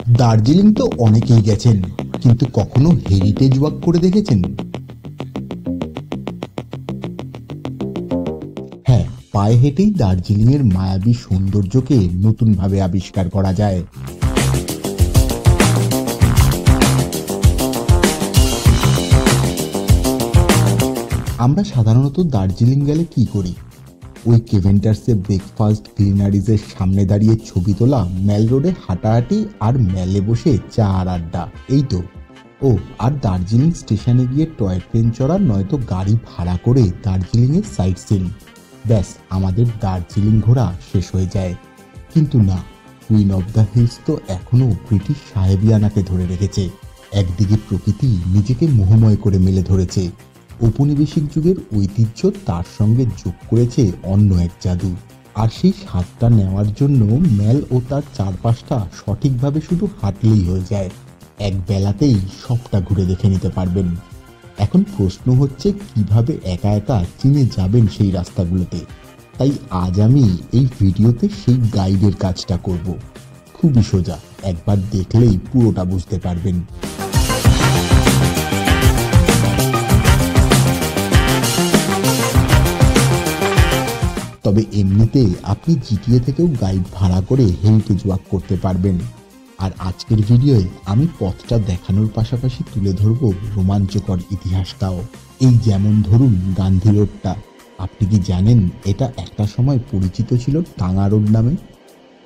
দার্জিলিং তো অনেকেই গেছেন, কিন্তু কখনো হেরিটেজ ওয়াক করে দেখেছেন? হ্যাঁ, পায়ে হেঁটেই দার্জিলিংয়ের মায়াবী সৌন্দর্যকে নতুনভাবে আবিষ্কার করা যায়। আমরা সাধারণত দার্জিলিং গেলে কি করি? ওই কেভেন্টার্সে ব্রেকফাস্ট, গ্লিনারিজের সামনে দাঁড়িয়ে ছবি তোলা, ম্যাল রোডে হাঁটাহাঁটি আর ম্যালে বসে চা আর আড্ডা, এই তো। ও, আর দার্জিলিং স্টেশনে গিয়ে টয় ট্রেন চড়া, নয়তো গাড়ি ভাড়া করে দার্জিলিংয়ের সাইট সিন। ব্যাস, আমাদের দার্জিলিং ঘোরা শেষ হয়ে যায়। কিন্তু না, কুইন অফ দ্য হিলস তো এখনও ব্রিটিশ সাহেবিয়ানাকে ধরে রেখেছে। একদিকে প্রকৃতি নিজেকে মোহময় করে মেলে ধরেছে, ঔপনিবেশিক যুগের ঐতিহ্য তার সঙ্গে যোগ করেছে অন্য এক জাদু। আর সেই স্বাদটা নেওয়ার জন্য ম্যাল ও তার চারপাশটা সঠিকভাবে শুধু হাঁটলেই হয়ে যায়। এক বেলাতেই সবটা ঘুরে দেখে নিতে পারবেন। এখন প্রশ্ন হচ্ছে, কিভাবে একা একা চিনে যাবেন সেই রাস্তাগুলোতে? তাই আজ আমি এই ভিডিওতে সেই গাইডের কাজটা করব। খুবই সোজা, একবার দেখলেই পুরোটা বুঝতে পারবেন। তবে এমনিতে আপনি জিটিএ থেকেও গাইড ভাড়া করে হেরিটেজ ওয়াক করতে পারবেন। আর আজকের ভিডিওয়ে আমি পথটা দেখানোর পাশাপাশি তুলে ধরব রোমাঞ্চকর ইতিহাসটাও। এই যেমন ধরুন গান্ধী রোডটা, আপনি কি জানেন এটা একটা সময় পরিচিত ছিল টাঙ্গা রোড নামে?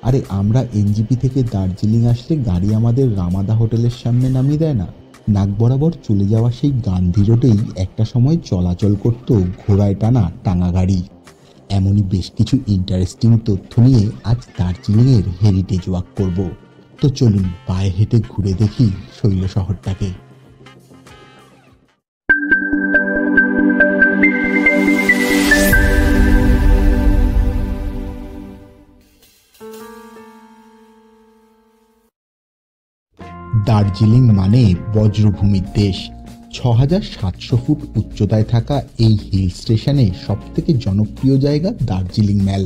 আরে, আমরা এনজিপি থেকে দার্জিলিং আসলে গাড়ি আমাদের রামাদা হোটেলের সামনে নামিয়ে দেয় না? নাক বরাবর চলে যাওয়া সেই গান্ধী রোডেই একটা সময় চলাচল করত ঘোড়ায় টানা টাঙ্গা গাড়ি। এমনই বেশ কিছু ইন্টারেস্টিং তথ্য নিয়ে আজ দার্জিলিংয়ের হেরিটেজ ওয়াক করব। তো চলুন পায়ে হেঁটে ঘুরে দেখি শৈল শহরটাকে। দার্জিলিং মানে বজ্রভূমির দেশ। ৬৭০০ ফুট উচ্চতায় থাকা এই হিল স্টেশনে সবথেকে জনপ্রিয় জায়গা দার্জিলিং ম্যাল।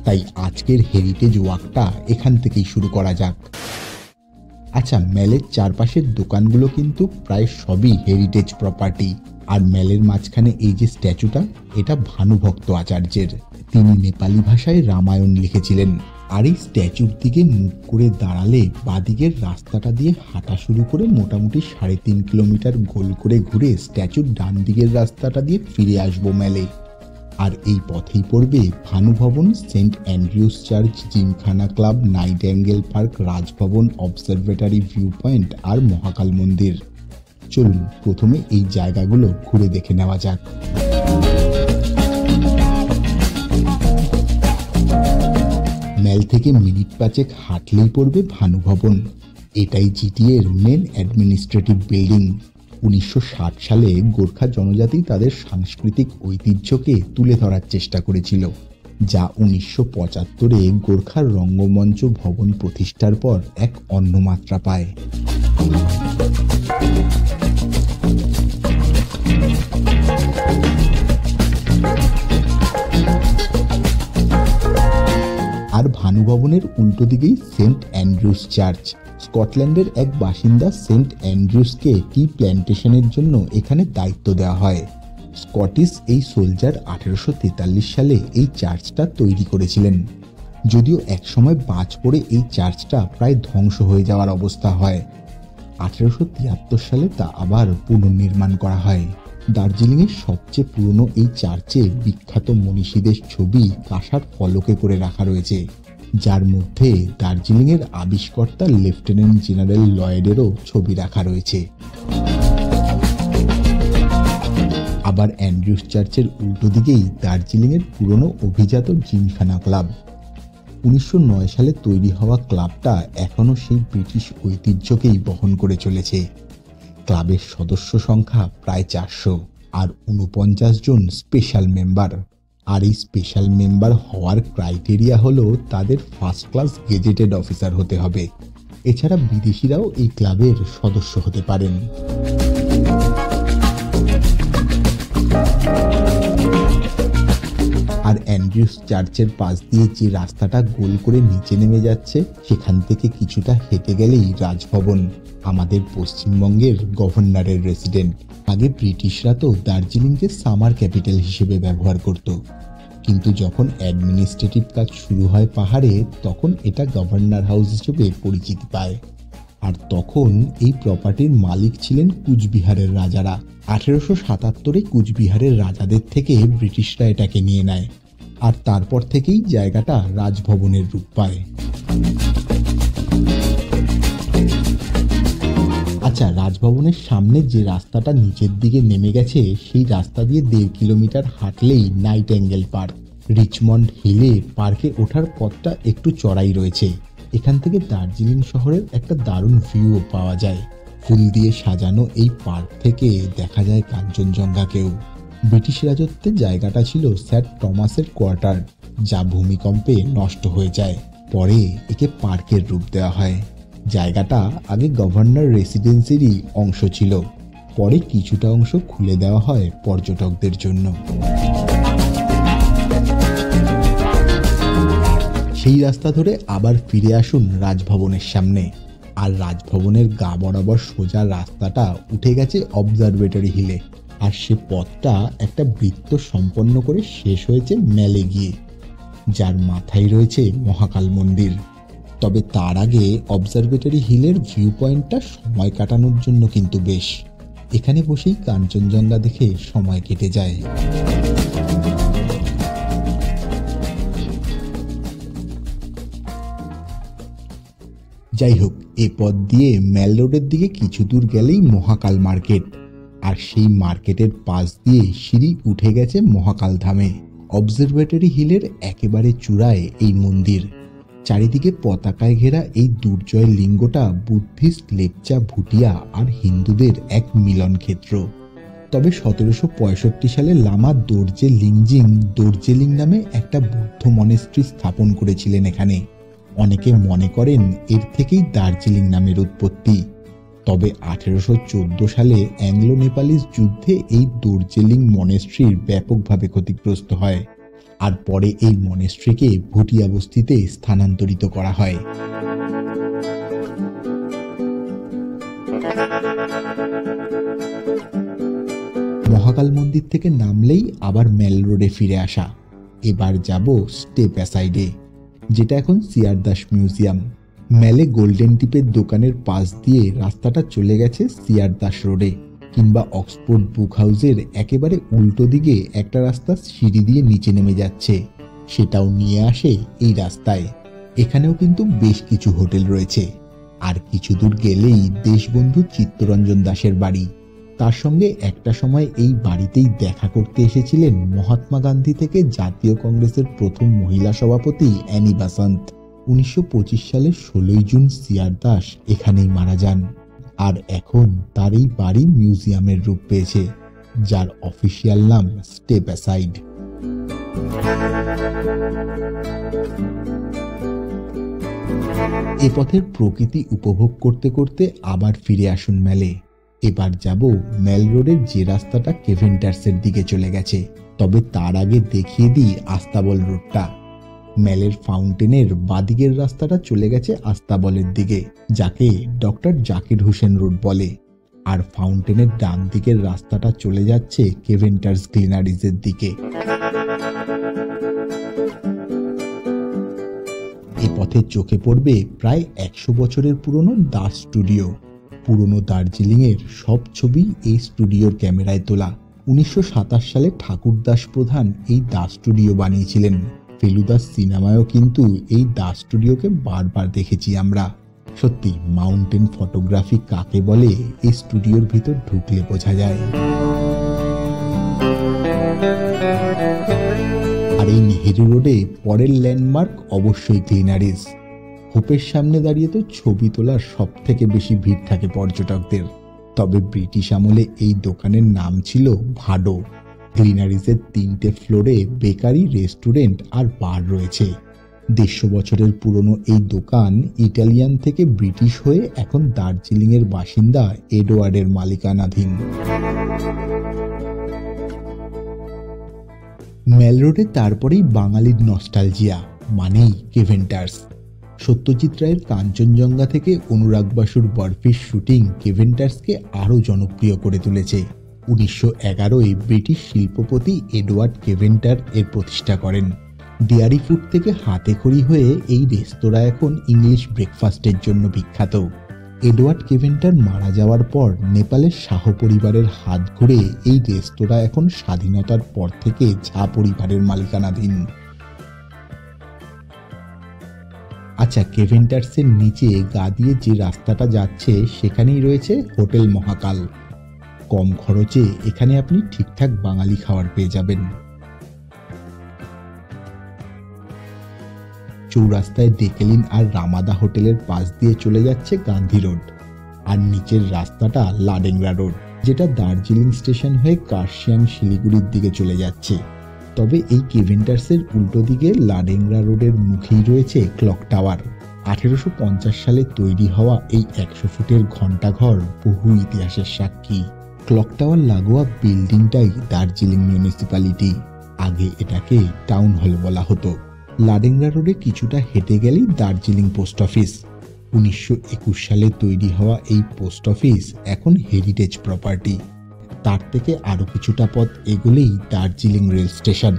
তাই আজকের হেরিটেজ ওয়াকটা এখান থেকেই শুরু করা যাক। আচ্ছা, ম্যালের চারপাশের দোকানগুলো কিন্তু প্রায় সবই হেরিটেজ প্রপার্টি। আর ম্যালের মাঝখানে এই যে স্ট্যাচুটা, এটা ভানুভক্ত আচার্যের। তিনি নেপালি ভাষায় রামায়ণ লিখেছিলেন। আর এই স্ট্যাচুর দিকে মুখ করে দাঁড়ালে বাদিকের রাস্তাটা দিয়ে হাঁটা শুরু করে মোটামুটি ৩.৫ কিলোমিটার গোল করে ঘুরে স্ট্যাচুর ডান দিকের রাস্তাটা দিয়ে ফিরে আসবো ম্যালে। আর এই পথেই পড়বে ভানুভবন, Saint Andrew's Church, Gymkhana Club, Nightingale Park, Raj Bhavan, observatory, view point আর মহাকাল মন্দির। চলুন প্রথমে এই জায়গাগুলো ঘুরে দেখে নেওয়া যাক। ম্যাল থেকে মিনিট ৫ হাঁটলেই পড়বে ভানুভবন। এটাই জিটিএর মেন অ্যাডমিনিস্ট্রেটিভ বিল্ডিং। ১৯৬০ সালে গোর্খা জনজাতি তাদের সাংস্কৃতিক ঐতিহ্যকে তুলে ধরার চেষ্টা করেছিল, যা ১৯৭৫-এ গোর্খার রঙ্গমঞ্চ ভবন প্রতিষ্ঠার পর এক অন্য মাত্রা পায়। আর ভানুভবনের উল্টো দিকেই সেন্ট অ্যান্ড্রিউস চার্চ। স্কটল্যান্ডের এক বাসিন্দা সেন্ট অ্যান্ড্রিউসকে টি প্ল্যান্টেশনের জন্য এখানে দায়িত্ব দেওয়া হয়। স্কটিশ এই সোলজার ১৮৪৩ সালে এই চার্চটা তৈরি করেছিলেন। যদিও একসময় বাজ পড়ে এই চার্চটা প্রায় ধ্বংস হয়ে যাওয়ার অবস্থা হয়। ১৮৭৩ সালে তা আবার পুনর্নির্মাণ করা হয়। দার্জিলিংয়ের সবচেয়ে পুরনো এই চার্চে বিখ্যাত মনীষীদের ছবি কাঁসার ফলকে করে রাখা রয়েছে, যার মধ্যে দার্জিলিংয়ের আবিষ্কর্তা লেফটেন্যান্ট জেনারেল লয়েডেরও ছবি রাখা রয়েছে। আবার অ্যান্ড্রিউস চার্চের উল্টো দিকেই দার্জিলিংয়ের পুরনো অভিজাত জিমখানা ক্লাব। ১৯০৯ সালে তৈরি হওয়া ক্লাবটা এখনও সেই ব্রিটিশ ঐতিহ্যকেই বহন করে চলেছে। ক্লাবের সদস্য সংখ্যা প্রায় ৪০০ আর ৪৯ জন স্পেশাল মেম্বার। আর এই স্পেশাল মেম্বার হওয়ার ক্রাইটেরিয়া হলো তাদের ফার্স্ট ক্লাস গেজেটেড অফিসার হতে হবে। এছাড়া বিদেশিরাও এই ক্লাবের সদস্য হতে পারেন। আর অ্যান্ড্রিউস চার্চের পাশ দিয়ে যে রাস্তাটা গোল করে নিচে নেমে যাচ্ছে, সেখান থেকে কিছুটা হেঁটে গেলেই রাজভবন, আমাদের পশ্চিমবঙ্গের গভর্নরের রেসিডেন্ট। আগে ব্রিটিশরা তো দার্জিলিংকে সামার ক্যাপিটাল হিসেবে ব্যবহার করত, কিন্তু যখন অ্যাডমিনিস্ট্রেটিভ কাজ শুরু হয় পাহাড়ে, তখন এটা গভর্নর হাউস হিসেবে পরিচিতি পায়। আর তখন এই প্রপার্টির মালিক ছিলেন কুচবিহারের রাজারা। 1877-এ কুচবিহারের রাজাদের থেকে ব্রিটিশরা এটাকে নিয়ে নেয়, আর তারপর থেকেই জায়গাটা রাজভবনের রূপ পায়। আচ্ছা, রাজভবনের সামনে যে রাস্তাটা নিচের দিকে নেমে গেছে, সেই রাস্তা দিয়ে 1.5 কিলোমিটার হাঁটলেই নাইট অ্যাঙ্গেল পার্ক। রিচমন্ড হিলে পার্কে ওঠার পথটা একটু চড়াই রয়েছে। এখান থেকে দার্জিলিং শহরের একটা দারুণ ভিউও পাওয়া যায়। ফুল দিয়ে সাজানো এই পার্ক থেকে দেখা যায় কাঞ্চনজঙ্ঘাকেও। ব্রিটিশ রাজত্বে জায়গাটা ছিল স্যার টমাসের কোয়ার্টার, যা ভূমিকম্পে নষ্ট হয়ে যায়। পরে একে পার্কের রূপ দেওয়া হয়। জায়গাটা আগে গভর্নর রেসিডেন্সিরই অংশ ছিল, পরে কিছুটা অংশ খুলে দেওয়া হয় পর্যটকদের জন্য। সেই রাস্তা ধরে আবার ফিরে আসুন রাজভবনের সামনে, আর রাজভবনের গা বরাবর সোজা রাস্তাটা উঠে গেছে অবজারভেটরি হিলে, আর সে পথটা একটা বৃত্ত সম্পন্ন করে শেষ হয়েছে ম্যালে গিয়ে, যার মাথায় রয়েছে মহাকাল মন্দির। তবে তার আগে অবজারভেটরি হিলের ভিউ পয়েন্টটা সময় কাটানোর জন্য কিন্তু বেশ। এখানে বসেই কাঞ্চনজঙ্ঘা দেখে সময় কেটে যায়। যাই হোক, এ পথ দিয়ে ম্যাল রোডের দিকে কিছু দূর গেলেই মহাকাল মার্কেট, আর সেই মার্কেটের পাশ দিয়ে সিঁড়ি উঠে গেছে মহাকাল ধামে। অবজারভেটরি হিলের একেবারে চূড়ায় এই মন্দির। চারিদিকে পতাকায় ঘেরা এই দুর্জয় লিঙ্গটা বুদ্ধিস্ট, লেপচা, ভুটিয়া আর হিন্দুদের এক মিলন ক্ষেত্র। তবে 1765 সালে লামা দোরজে লিংজিং দোরজেলিং নামে একটা বৌদ্ধ মনেস্ট্রি স্থাপন করেছিলেন এখানে। অনেকে মনে করেন এর থেকেই দার্জিলিং নামের উৎপত্তি। তবে 1814 সালে অ্যাংলো নেপালিস যুদ্ধে এই দোরজেলিং মনেস্ট্রির ব্যাপকভাবে ক্ষতিগ্রস্ত হয়, আর পরে এই মনেস্ট্রিকে ভুটিয়া বস্তিতে স্থানান্তরিত করা হয়। মহাকাল মন্দির থেকে নামলেই আবার ম্যাল রোডে ফিরে আসা। এবার যাব স্টেপ অ্যাসাইডে, যেটা এখন সিআর দাস মিউজিয়াম। ম্যালে গোল্ডেন টিপের দোকানের পাশ দিয়ে রাস্তাটা চলে গেছে সিআর দাস রোডে, কিংবা অক্সফোর্ড বুক হাউসের একেবারে উল্টো দিকে একটা রাস্তা সিঁড়ি দিয়ে নিচে নেমে যাচ্ছে, সেটাও নিয়ে আসে এই রাস্তায়। এখানেও কিন্তু বেশ কিছু হোটেল রয়েছে। আর কিছু দূর গেলেই দেশবন্ধু চিত্তরঞ্জন দাসের বাড়ি। তার সঙ্গে একটা সময় এই বাড়িতেই দেখা করতে এসেছিলেন মহাত্মা গান্ধী থেকে জাতীয় কংগ্রেসের প্রথম মহিলা সভাপতি অ্যানি বাসন্ত। 1925 সালের 16 জুন সিআর দাস এখানেই মারা যান, আর এখন তার এই বাড়ি মিউজিয়ামের রূপ পেয়েছে, যার অফিসিয়াল নাম স্টেপ অ্যাসাইড। এ পথের প্রকৃতি উপভোগ করতে করতে আবার ফিরে আসুন ম্যালে। এবার যাব ম্যাল রোডের যে রাস্তাটা কেভেন্টার্সের দিকে চলে গেছে। তবে তার আগে দেখিয়ে দিই আস্তাবল রোডটা। ম্যালের ফাউন্টেনের বাদিকের রাস্তাটা চলে গেছে আস্তাবলের দিকে, যাকে ডক্টর জাকির হোসেন রোড বলে, আর ফাউন্টেনের ডান দিকের রাস্তাটা চলে যাচ্ছে কেভেন্টার্স গ্লিনারিজের দিকে। এ পথে চোখে পড়বে প্রায় 100 বছরের পুরনো দাস স্টুডিও। পুরনো দার্জিলিংয়ের সব ছবি এই স্টুডিওর ক্যামেরায় তোলা। 1927 সালে ঠাকুরদাস প্রধান এই দাস স্টুডিও বানিয়েছিলেন। ফেলুদাস সিনেমায়ও কিন্তু এই দাস স্টুডিওকে বারবার দেখেছি আমরা। সত্যি মাউন্টেন ফটোগ্রাফি কাকে বলে এই স্টুডিওর ভিতর ঢুকলে বোঝা যায়। আর এই নেহেরু রোডে পরের ল্যান্ডমার্ক অবশ্যই গ্লিনারিজ। হোপের সামনে দাঁড়িয়ে তো ছবি তোলার সব থেকে বেশি ভিড় থাকে পর্যটকদের। তবে ব্রিটিশ আমলে এই দোকানের নাম ছিল ভাডো। গ্লিনারিজের 3টে ফ্লোরে বেকারি, রেস্টুরেন্ট আর বার রয়েছে। 150 বছরের পুরনো এই দোকান ইটালিয়ান থেকে ব্রিটিশ হয়ে এখন দার্জিলিংয়ের বাসিন্দা এডওয়ার্ডের মালিকানাধীন। মেল রোডে তারপরেই বাঙালির নস্টালজিয়া মানেই কেভেন্টার্স। সত্যজিৎ রায়ের কাঞ্চনজঙ্ঘা থেকে অনুরাগ বাসুর বরফির শুটিং কেভেন্টার্সকে আরও জনপ্রিয় করে তুলেছে। 1911-এ ব্রিটিশ শিল্পপতি এডওয়ার্ড কেভেন্টার এর প্রতিষ্ঠা করেন। ডেয়ারি ফুড থেকে হাতেখড়ি হয়ে এই রেস্তোরাঁ এখন ইংলিশ ব্রেকফাস্টের জন্য বিখ্যাত। এডওয়ার্ড কেভেন্টার মারা যাওয়ার পর নেপালের শাহ পরিবারের হাত ঘুরে এই রেস্তোরাঁ এখন স্বাধীনতার পর থেকে ঝা পরিবারের মালিকানাধীন। আচ্ছা, কেভেন্টার্সের নিচে গা দিয়ে যে রাস্তাটা যাচ্ছে সেখানেই রয়েছে হোটেল মহাকাল। কম খরচে এখানে আপনি ঠিকঠাক বাঙালি খাবার পেয়ে যাবেন। চৌরাস্তায় ডেকেলিন আর রামাদা হোটেলের পাশ দিয়ে চলে যাচ্ছে গান্ধী রোড, আর নিচের রাস্তাটা লাডেংরা রোড, যেটা দার্জিলিং স্টেশন হয়ে কার্শিয়াং শিলিগুড়ির দিকে চলে যাচ্ছে। তবে এই কেভেন্টার্সের উল্টো দিকে লাডেংরা রোডের মুখেই রয়েছে ক্লক টাওয়ার। 1850 সালে তৈরি হওয়া এই 100 ফুটের ঘণ্টাঘর বহু ইতিহাসের সাক্ষী। ক্লক টাওয়ার লাগোয়া বিল্ডিংটাই দার্জিলিং মিউনিসিপ্যালিটি। আগে এটাকে টাউন হল বলা হতো। লাডেংরা রোডে কিছুটা হেঁটে গেলেই দার্জিলিং পোস্ট অফিস। 1921 সালে তৈরি হওয়া এই পোস্ট অফিস এখন হেরিটেজ প্রপার্টি। তার থেকে আরও কিছুটা পথ এগোলেই দার্জিলিং রেল স্টেশন।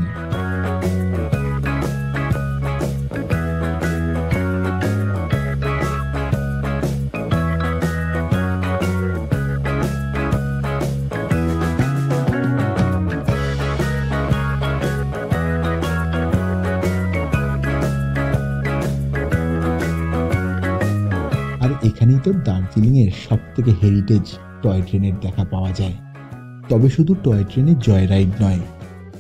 আর এখানেই তো দার্জিলিংয়ের সব থেকে হেরিটেজ টয় ট্রেনের দেখা পাওয়া যায়। তবে শুধু টয় ট্রেনের জয় রাইড নয়,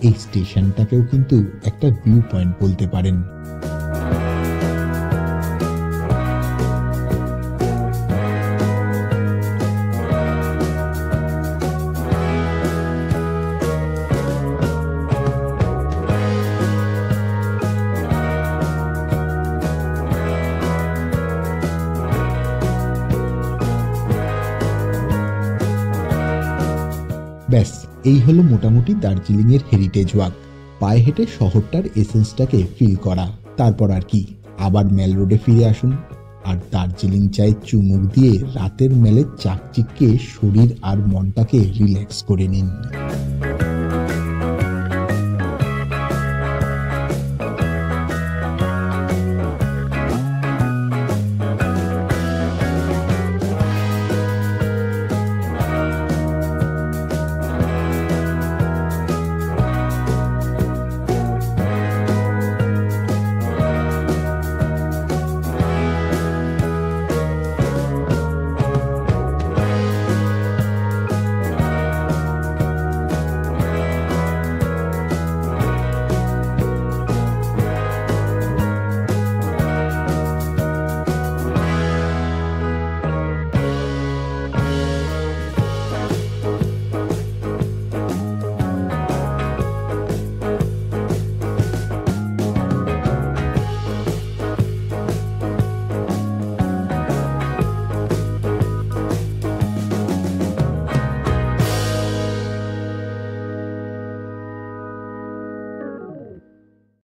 এই স্টেশনটাকেও কিন্তু একটা ভিউ পয়েন্ট বলতে পারেন। ব্যাস, এই হলো মোটামুটি দার্জিলিংয়ের হেরিটেজ ওয়াক। পায়ে হেঁটে শহরটার এসেন্সটাকে ফিল করা, তারপর আর কি, আবার মেল রোডে ফিরে আসুন আর দার্জিলিং চায়ে চুমুক দিয়ে রাতের মেলের চাকচিক্যে শরীর আর মনটাকে রিল্যাক্স করে নিন।